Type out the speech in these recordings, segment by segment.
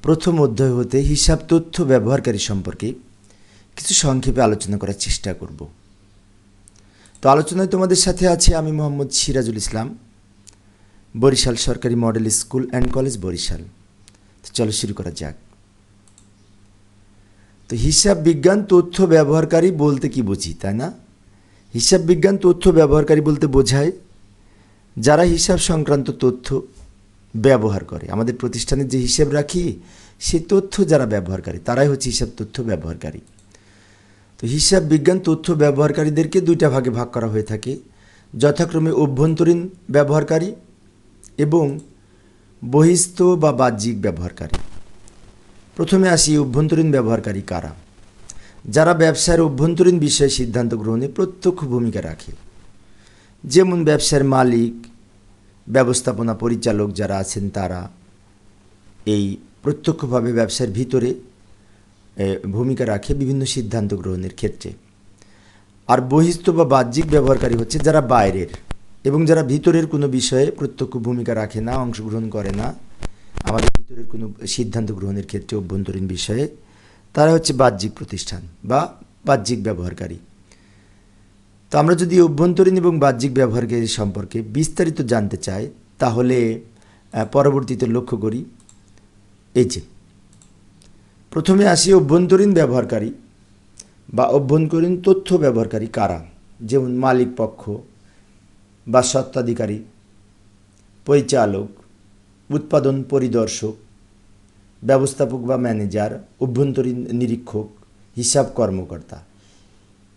প্রথম অধ্যায় হতে হিসাব তথ্য ব্যবহারকারী সম্পর্কে কিছু সংক্ষেপে আলোচনা করার চেষ্টা করব। তো আলোচনায় তোমাদের সাথে আছি আমি মোহাম্মদ সিরাজুল ইসলাম, বরিশাল সরকারি model school and college Barishal. তো চলো শুরু করা যাক। তো হিসাব বিজ্ঞান তথ্য ব্যবহারকারী বলতে কি বুঝি, তাই না? হিসাব বিজ্ঞান তথ্য ব্যবহারকারী বলতে বোঝায় যারা হিসাব সংক্রান্ত তথ্য ব্যবহার করে। আমাদের প্রতিষ্ঠানের যে হিসাব রাখি সেই তথ্য যারা ব্যবহারকারী তারাই হচ্ছে হিসাব তথ্য ব্যবহারকারী। তো হিসাব বিজ্ঞান তথ্য ব্যবহারকারীদেরকে দুইটা ভাগে ভাগ করা হয়ে থাকে, যথাক্রমে অভ্যন্তরীণ ব্যবহারকারী এবং বহিস্থ বা বাহ্যিক ব্যবহারকারী। প্রথমে আসি অভ্যন্তরীণ ব্যবহারকারী কারা? যারা ব্যবসার অভ্যন্তরীণ বিষয়ে সিদ্ধান্ত গ্রহণে প্রত্যক্ষ ভূমিকা রাখে, যেমন ব্যবসার মালিক, ব্যবস্থাপনা পরিচালক যারা আছেন তারা এই প্রত্যক্ষভাবে ব্যবসার ভিতরে ভূমিকা রাখে বিভিন্ন সিদ্ধান্ত গ্রহণের ক্ষেত্রে। আর বহিস্থ বা বাহ্যিক ব্যবহারকারী হচ্ছে যারা বাইরের এবং যারা ভিতরের কোনো বিষয়ে প্রত্যক্ষ ভূমিকা রাখে না, অংশগ্রহণ করে না আমাদের ভিতরের কোনো সিদ্ধান্ত গ্রহণের ক্ষেত্রে অভ্যন্তরীণ বিষয়ে, তারা হচ্ছে বাহ্যিক প্রতিষ্ঠান বা বাহ্যিক ব্যবহারকারী। তো আমরা যদি অভ্যন্তরীণ এবং বাহ্যিক ব্যবহারকারী সম্পর্কে বিস্তারিত জানতে চাই তাহলে পরবর্তীতে লক্ষ্য করি এই যে প্রথমে আসি অভ্যন্তরীণ ব্যবহারকারী বা অভ্যন্তরীণ তথ্য ব্যবহারকারী কারা, যেমন মালিক পক্ষ বা স্বত্বাধিকারী, পরিচালক, উৎপাদন পরিদর্শক, ব্যবস্থাপক বা ম্যানেজার, অভ্যন্তরীণ নিরীক্ষক, হিসাব কর্মকর্তা।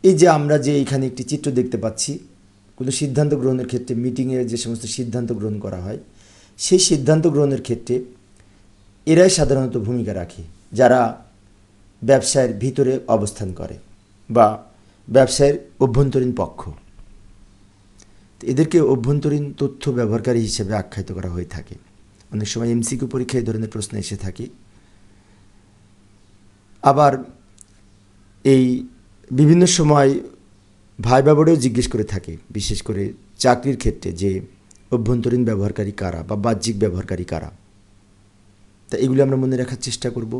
এই যে আমরা যে এখানে একটি চিত্র দেখতে পাচ্ছি, কোনো সিদ্ধান্ত গ্রহণের ক্ষেত্রে মিটিংয়ে যে সমস্ত সিদ্ধান্ত গ্রহণ করা হয় সেই সিদ্ধান্ত গ্রহণের ক্ষেত্রে এরাই সাধারণত ভূমিকা রাখে যারা ব্যবসায়ের ভিতরে অবস্থান করে বা ব্যবসায়ের অভ্যন্তরীণ পক্ষ। এদেরকে অভ্যন্তরীণ তথ্য ব্যবহারকারী হিসেবে আখ্যায়িত করা হয়ে থাকে। অনেক সময় এমসিকিউ পরীক্ষায় এই ধরনের প্রশ্ন এসে থাকে। আবার এই বিভিন্ন সময় ভাইবা বোর্ডেও জিজ্ঞেস করে থাকে, বিশেষ করে চাকরির ক্ষেত্রে, যে অভ্যন্তরীণ ব্যবহারকারী কারা বা বাহ্যিক ব্যবহারকারী কারা। তা এগুলি আমরা মনে রাখার চেষ্টা করব।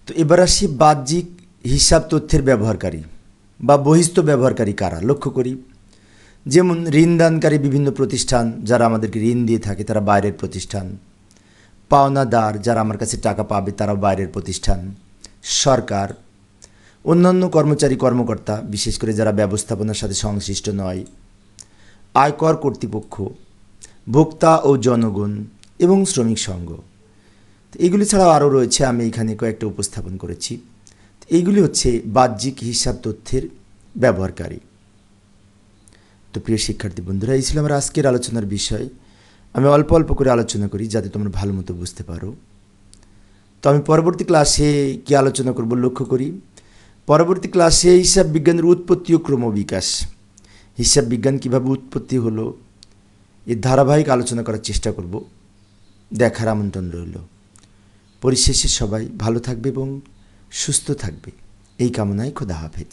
তো এবার আসি বাহ্যিক হিসাব তথ্যের ব্যবহারকারী বা বহিস্থ ব্যবহারকারী কারা। লক্ষ্য করি, যেমন ঋণদানকারী বিভিন্ন প্রতিষ্ঠান যারা আমাদেরকে ঋণ দিয়ে থাকে তারা বাইরের প্রতিষ্ঠান, পাওনাদার যারা আমার কাছে টাকা পাবে তারাও বাইরের প্রতিষ্ঠান, সরকার, অন্যান্য কর্মচারী কর্মকর্তা বিশেষ করে যারা ব্যবস্থাপনার সাথে সংশ্লিষ্ট নয়, আয়কর কর্তৃপক্ষ, ভোক্তা ও জনগণ এবং শ্রমিক সংঘ। এইগুলি ছাড়াও আরও রয়েছে, আমি এখানে কয়েকটা উপস্থাপন করেছি। এইগুলি হচ্ছে বাহ্যিক হিসাব তথ্যের ব্যবহারকারী। তো প্রিয় শিক্ষার্থী বন্ধুরা, এই ছিল আমার আজকের আলোচনার বিষয়। আমি অল্প অল্প করে আলোচনা করি যাতে তোমরা ভালো মতো বুঝতে পারো। তো আমি পরবর্তী ক্লাসে কী আলোচনা করব লক্ষ্য করি। পরবর্তী ক্লাসে হিসাব বিজ্ঞানের উৎপত্তি ও ক্রমবিকাশ, হিসাব বিজ্ঞান কীভাবে উৎপত্তি হলো এর ধারাবাহিক আলোচনা করার চেষ্টা করব। দেখার আমন্ত্রণ রইল। পরিশেষে সবাই ভালো থাকবে এবং সুস্থ থাকবে এই কামনায় খোদা হাফেজ।